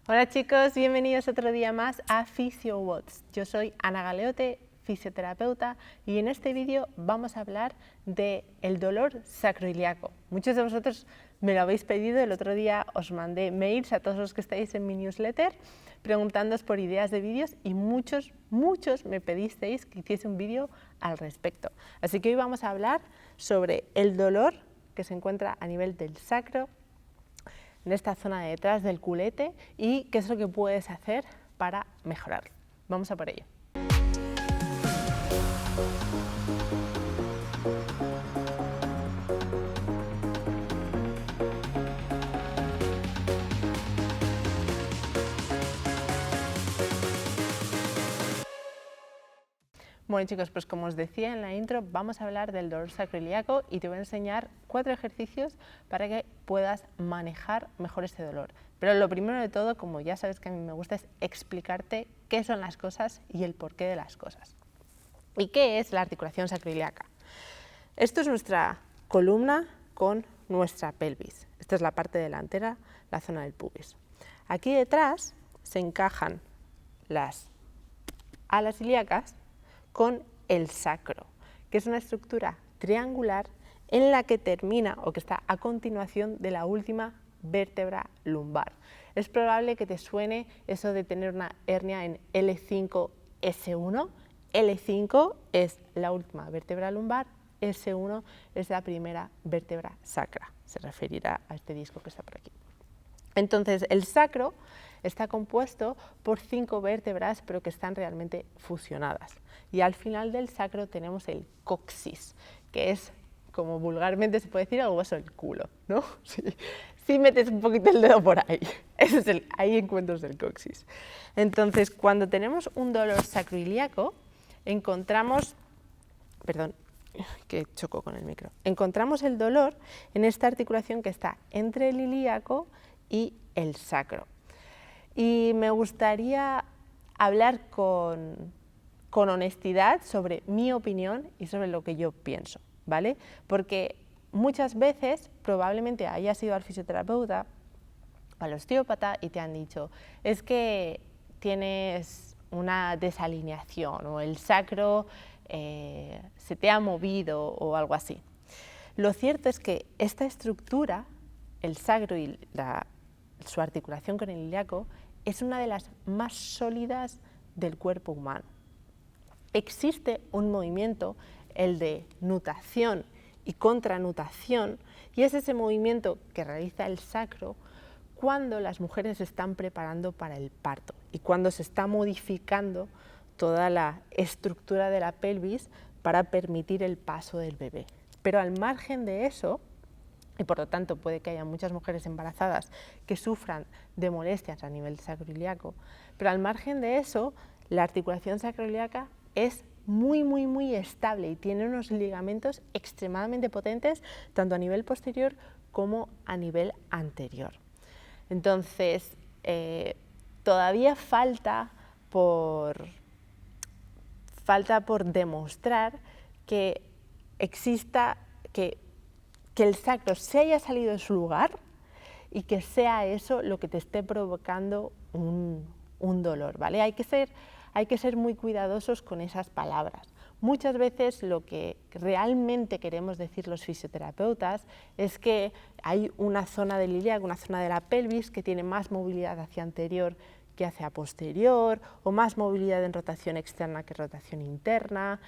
Hola chicos, bienvenidos otro día más a PhysioWatts. Yo soy Ana Galeote, fisioterapeuta, y en este vídeo vamos a hablar del dolor sacroiliaco. Muchos de vosotros me lo habéis pedido, el otro día os mandé mails a todos los que estáis en mi newsletter preguntándoos por ideas de vídeos y muchos me pedisteis que hiciese un vídeo al respecto. Así que hoy vamos a hablar sobre el dolor que se encuentra a nivel del sacro, en esta zona de detrás del culete, y qué es lo que puedes hacer para mejorarlo. Vamos a por ello. Bueno chicos, pues como os decía en la intro, vamos a hablar del dolor sacroiliaco y te voy a enseñar 4 ejercicios para que puedas manejar mejor este dolor. Pero lo primero de todo, como ya sabes que a mí me gusta, es explicarte qué son las cosas y el porqué de las cosas. ¿Y qué es la articulación sacroiliaca? Esto es nuestra columna con nuestra pelvis. Esta es la parte delantera, la zona del pubis. Aquí detrás se encajan las alas ilíacas con el sacro, que es una estructura triangular en la que termina o que está a continuación de la última vértebra lumbar. Es probable que te suene eso de tener una hernia en L5-S1. L5 es la última vértebra lumbar, S1 es la primera vértebra sacra. Se referirá a este disco que está por aquí. Entonces, el sacro está compuesto por 5 vértebras, pero que están realmente fusionadas. Y al final del sacro tenemos el coxis, que es, como vulgarmente se puede decir, el hueso del culo, ¿no? Si metes un poquito el dedo por ahí, ahí encuentras el coxis. Entonces, cuando tenemos un dolor sacroiliaco, encontramos, perdón, que choco con el micro, encontramos el dolor en esta articulación que está entre el ilíaco y el sacro. Y me gustaría hablar con honestidad sobre mi opinión y sobre lo que yo pienso, ¿vale? Porque muchas veces probablemente hayas ido al fisioterapeuta o al osteópata y te han dicho, es que tienes una desalineación o el sacro se te ha movido o algo así. Lo cierto es que esta estructura, el sacro y su articulación con el ilíaco, es una de las más sólidas del cuerpo humano. Existe un movimiento, el de nutación y contranutación, y es ese movimiento que realiza el sacro cuando las mujeres se están preparando para el parto y cuando se está modificando toda la estructura de la pelvis para permitir el paso del bebé. Pero al margen de eso, y por lo tanto puede que haya muchas mujeres embarazadas que sufran de molestias a nivel sacroiliaco, pero al margen de eso, la articulación sacroiliaca es muy estable y tiene unos ligamentos extremadamente potentes, tanto a nivel posterior como a nivel anterior. Entonces, todavía falta por demostrar que exista, que el sacro se haya salido de su lugar y que sea eso lo que te esté provocando un dolor, ¿vale? Hay que ser muy cuidadosos con esas palabras. Muchas veces lo que realmente queremos decir los fisioterapeutas es que hay una zona del ilíaco, una zona de la pelvis que tiene más movilidad hacia anterior que hacia posterior, o más movilidad en rotación externa que rotación interna,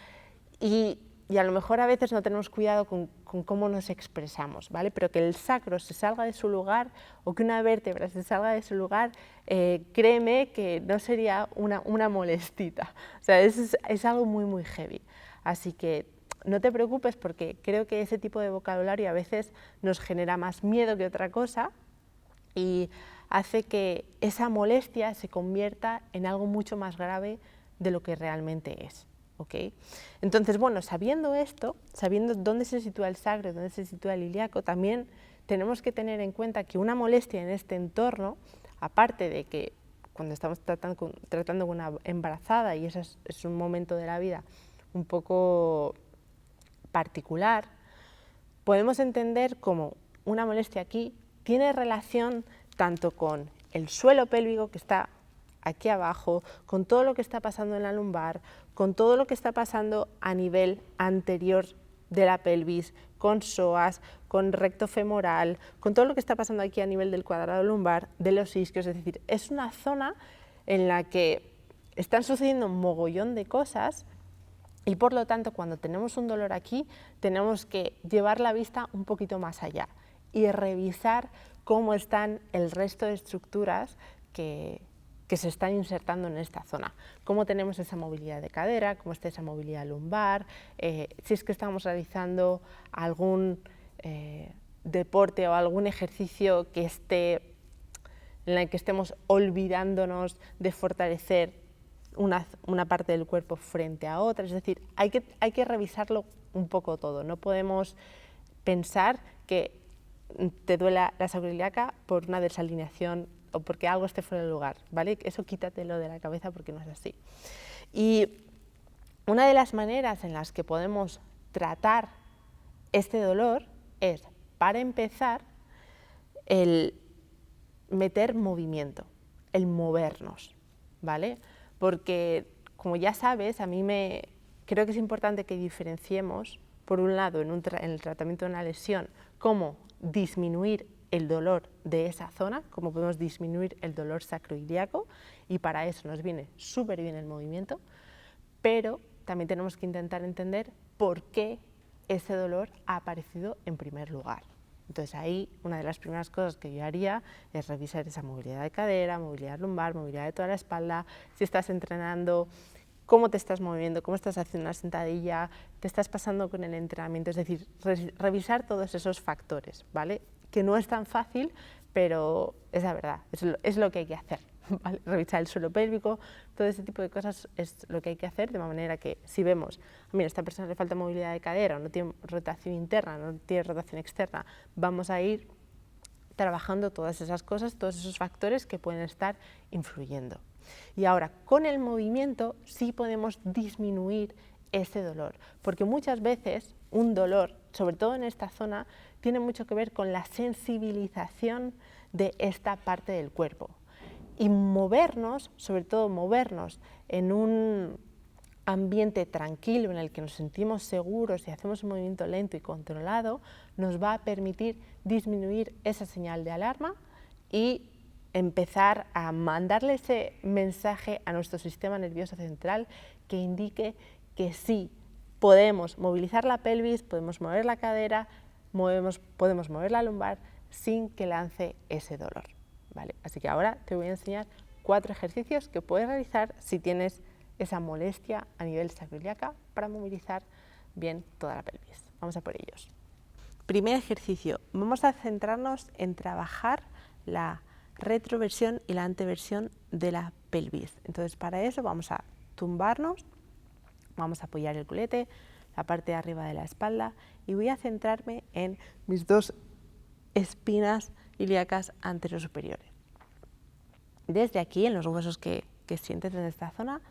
y a lo mejor a veces no tenemos cuidado con cómo nos expresamos, ¿vale? Pero que el sacro se salga de su lugar o que una vértebra se salga de su lugar, créeme que no sería una molestita. O sea, es algo muy heavy. Así que no te preocupes, porque creo que ese tipo de vocabulario a veces nos genera más miedo que otra cosa y hace que esa molestia se convierta en algo mucho más grave de lo que realmente es. ¿Okay? Entonces, bueno, sabiendo esto, sabiendo dónde se sitúa el sacro, dónde se sitúa el ilíaco, también tenemos que tener en cuenta que una molestia en este entorno, aparte de que cuando estamos tratando con una embarazada, y eso es un momento de la vida un poco particular, podemos entender como una molestia aquí tiene relación tanto con el suelo pélvico que está aquí abajo, con todo lo que está pasando en la lumbar, con todo lo que está pasando a nivel anterior de la pelvis, con psoas, con recto femoral, con todo lo que está pasando aquí a nivel del cuadrado lumbar, de los isquios. Es decir, es una zona en la que están sucediendo un mogollón de cosas y por lo tanto cuando tenemos un dolor aquí tenemos que llevar la vista un poquito más allá y revisar cómo están el resto de estructuras que se están insertando en esta zona, cómo tenemos esa movilidad de cadera, cómo está esa movilidad lumbar, si es que estamos realizando algún deporte o algún ejercicio que en el que estemos olvidándonos de fortalecer una parte del cuerpo frente a otra. Es decir, hay que revisarlo un poco todo, no podemos pensar que te duela la sacroiliaca por una desalineación o porque algo esté fuera de lugar, ¿vale? Eso quítatelo de la cabeza porque no es así. Y una de las maneras en las que podemos tratar este dolor es, para empezar, el meter movimiento, el movernos, ¿vale? Porque, como ya sabes, creo que es importante que diferenciemos, por un lado, en el tratamiento de una lesión, cómo disminuir el dolor de esa zona, cómo podemos disminuir el dolor sacroiliaco, y para eso nos viene súper bien el movimiento, pero también tenemos que intentar entender por qué ese dolor ha aparecido en primer lugar. Entonces ahí una de las primeras cosas que yo haría es revisar esa movilidad de cadera, movilidad lumbar, movilidad de toda la espalda, si estás entrenando, cómo te estás moviendo, cómo estás haciendo una sentadilla, te estás pasando con el entrenamiento, es decir, revisar todos esos factores, ¿vale? Que no es tan fácil, pero es la verdad, es lo que hay que hacer, ¿vale? Revisar el suelo pélvico, todo ese tipo de cosas es lo que hay que hacer, de manera que si vemos, mira, a esta persona le falta movilidad de cadera, no tiene rotación interna, no tiene rotación externa, vamos a ir trabajando todas esas cosas, todos esos factores que pueden estar influyendo. Y ahora, con el movimiento sí podemos disminuir ese dolor, porque muchas veces un dolor, sobre todo en esta zona, tiene mucho que ver con la sensibilización de esta parte del cuerpo. Y movernos, sobre todo movernos en un ambiente tranquilo en el que nos sentimos seguros y hacemos un movimiento lento y controlado, nos va a permitir disminuir esa señal de alarma y empezar a mandarle ese mensaje a nuestro sistema nervioso central que indique que sí, podemos movilizar la pelvis, podemos mover la cadera, podemos mover la lumbar sin que lance ese dolor, ¿vale? Así que ahora te voy a enseñar 4 ejercicios que puedes realizar si tienes esa molestia a nivel sacroiliaca para movilizar bien toda la pelvis. Vamos a por ellos. Primer ejercicio, vamos a centrarnos en trabajar la retroversión y la anteversión de la pelvis. Entonces, para eso vamos a tumbarnos, vamos a apoyar el culete, la parte de arriba de la espalda, y voy a centrarme en mis 2 espinas ilíacas anterosuperiores. Desde aquí, en los huesos que sientes en esta zona,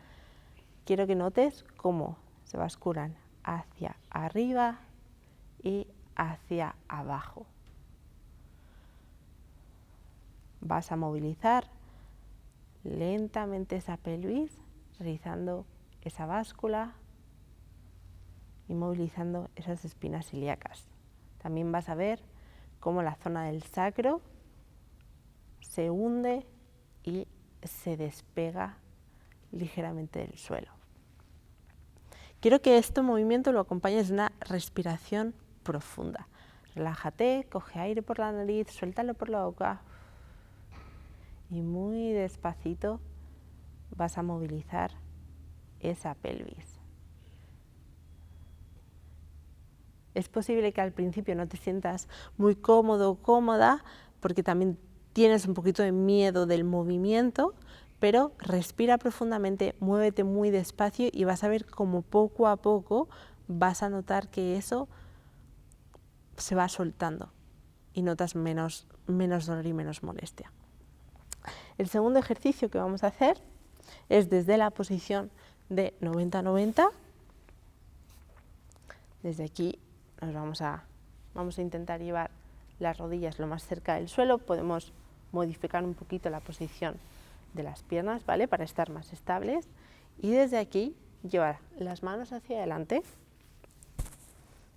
quiero que notes cómo se basculan hacia arriba y hacia abajo. Vas a movilizar lentamente esa pelvis, realizando esa báscula y movilizando esas espinas ilíacas. También vas a ver cómo la zona del sacro se hunde y se despega ligeramente del suelo. Quiero que este movimiento lo acompañes de una respiración profunda. Relájate, coge aire por la nariz, suéltalo por la boca y muy despacito vas a movilizar esa pelvis. Es posible que al principio no te sientas muy cómodo o cómoda porque también tienes un poquito de miedo del movimiento, pero respira profundamente, muévete muy despacio y vas a ver cómo poco a poco vas a notar que eso se va soltando y notas menos dolor y menos molestia. El segundo ejercicio que vamos a hacer es desde la posición de 90-90. Desde aquí vamos a intentar llevar las rodillas lo más cerca del suelo. Podemos modificar un poquito la posición de las piernas, ¿vale? Para estar más estables. Y desde aquí llevar las manos hacia adelante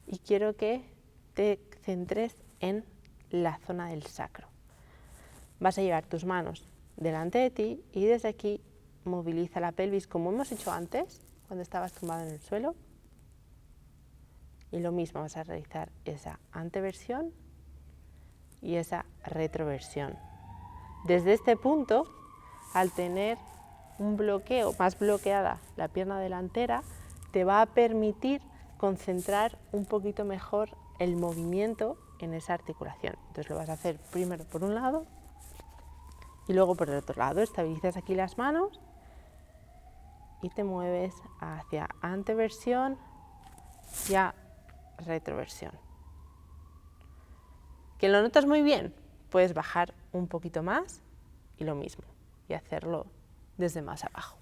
y quiero que te centres en la zona del sacro. Vas a llevar tus manos delante de ti y desde aquí moviliza la pelvis como hemos hecho antes, cuando estabas tumbado en el suelo. Y lo mismo, vas a realizar esa anteversión y esa retroversión. Desde este punto, al tener un bloqueo, más bloqueada la pierna delantera, te va a permitir concentrar un poquito mejor el movimiento en esa articulación. Entonces lo vas a hacer primero por un lado y luego por el otro lado. Estabilizas aquí las manos y te mueves hacia anteversión y a retroversión. ¿Que lo notas muy bien? Puedes bajar un poquito más y lo mismo, y hacerlo desde más abajo.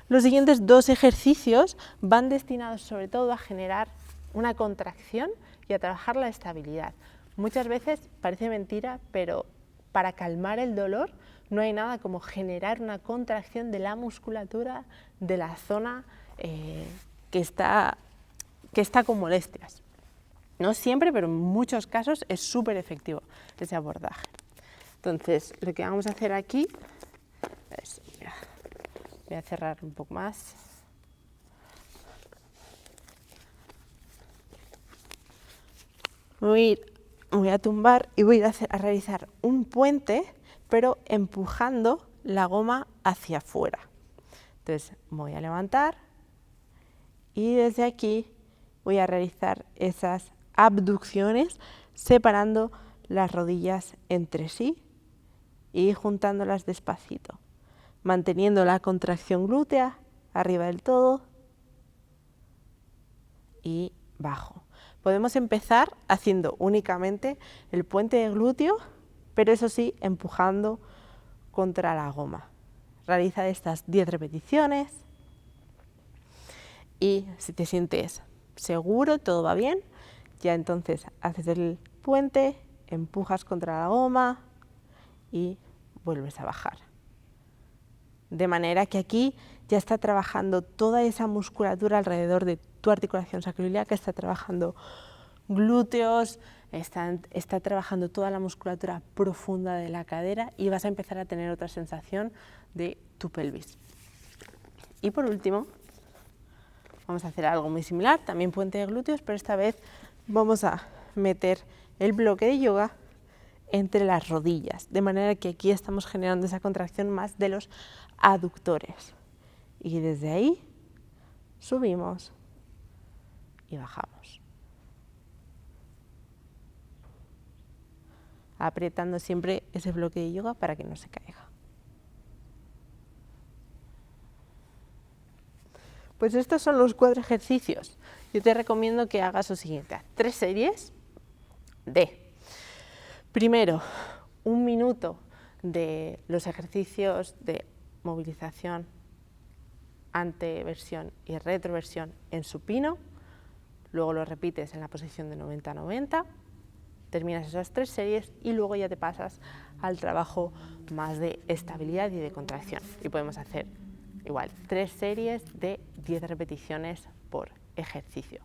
Los siguientes 2 ejercicios van destinados sobre todo a generar una contracción y a trabajar la estabilidad. Muchas veces parece mentira, pero para calmar el dolor no hay nada como generar una contracción de la musculatura de la zona que está con molestias. No siempre, pero en muchos casos es súper efectivo ese abordaje. Entonces, lo que vamos a hacer aquí es, voy a cerrar un poco más. Voy a tumbar y voy a realizar un puente, pero empujando la goma hacia afuera. Entonces, voy a levantar y desde aquí voy a realizar esas abducciones separando las rodillas entre sí y juntándolas despacito, manteniendo la contracción glútea arriba del todo y bajo. Podemos empezar haciendo únicamente el puente de glúteo, pero eso sí, empujando contra la goma. Realiza estas 10 repeticiones y si te sientes seguro, todo va bien, ya entonces haces el puente, empujas contra la goma y vuelves a bajar. De manera que aquí ya está trabajando toda esa musculatura alrededor de tu articulación sacroiliaca, está trabajando glúteos, está trabajando toda la musculatura profunda de la cadera y vas a empezar a tener otra sensación de tu pelvis. Y por último, vamos a hacer algo muy similar, también puente de glúteos, pero esta vez vamos a meter el bloque de yoga entre las rodillas, de manera que aquí estamos generando esa contracción más de los aductores. Y desde ahí subimos y bajamos. Apretando siempre ese bloque de yoga para que no se caiga. Pues estos son los 4 ejercicios. Yo te recomiendo que hagas lo siguiente, 3 series de, primero, 1 minuto de los ejercicios de movilización, anteversión y retroversión en supino, luego lo repites en la posición de 90-90, terminas esas 3 series y luego ya te pasas al trabajo más de estabilidad y de contracción. Y podemos hacer igual 3 series de 10 repeticiones por ejercicio.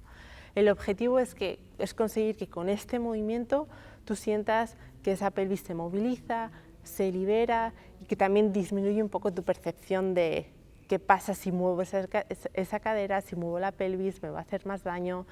El objetivo es conseguir que con este movimiento tú sientas que esa pelvis se moviliza, se libera y que también disminuye un poco tu percepción de qué pasa si muevo esa cadera, si muevo la pelvis, me va a hacer más daño.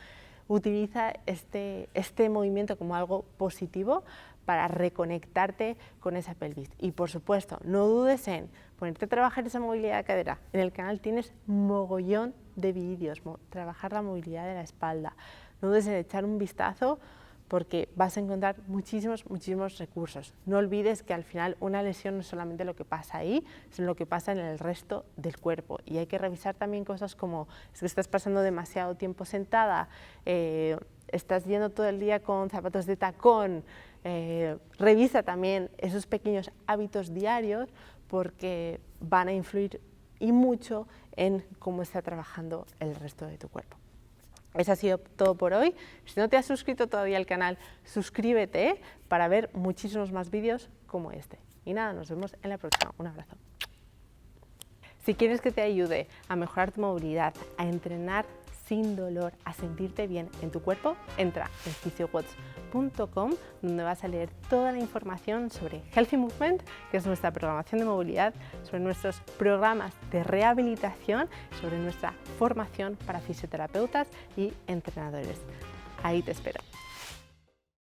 Utiliza este movimiento como algo positivo para reconectarte con esa pelvis. Y por supuesto, no dudes en ponerte a trabajar esa movilidad de cadera. En el canal tienes mogollón de vídeos, trabajar la movilidad de la espalda. No dudes en echar un vistazo porque vas a encontrar muchísimos recursos. No olvides que al final una lesión no es solamente lo que pasa ahí, sino lo que pasa en el resto del cuerpo. Y hay que revisar también cosas como es que estás pasando demasiado tiempo sentada, estás yendo todo el día con zapatos de tacón. Revisa también esos pequeños hábitos diarios porque van a influir y mucho en cómo está trabajando el resto de tu cuerpo. Eso ha sido todo por hoy. Si no te has suscrito todavía al canal, suscríbete para ver muchísimos más vídeos como este. Y nada, nos vemos en la próxima. Un abrazo. Si quieres que te ayude a mejorar tu movilidad, a entrenar sin dolor, a sentirte bien en tu cuerpo, entra en physiowatch.com, donde vas a leer toda la información sobre Healthy Movement, que es nuestra programación de movilidad, sobre nuestros programas de rehabilitación, sobre nuestra formación para fisioterapeutas y entrenadores. Ahí te espero.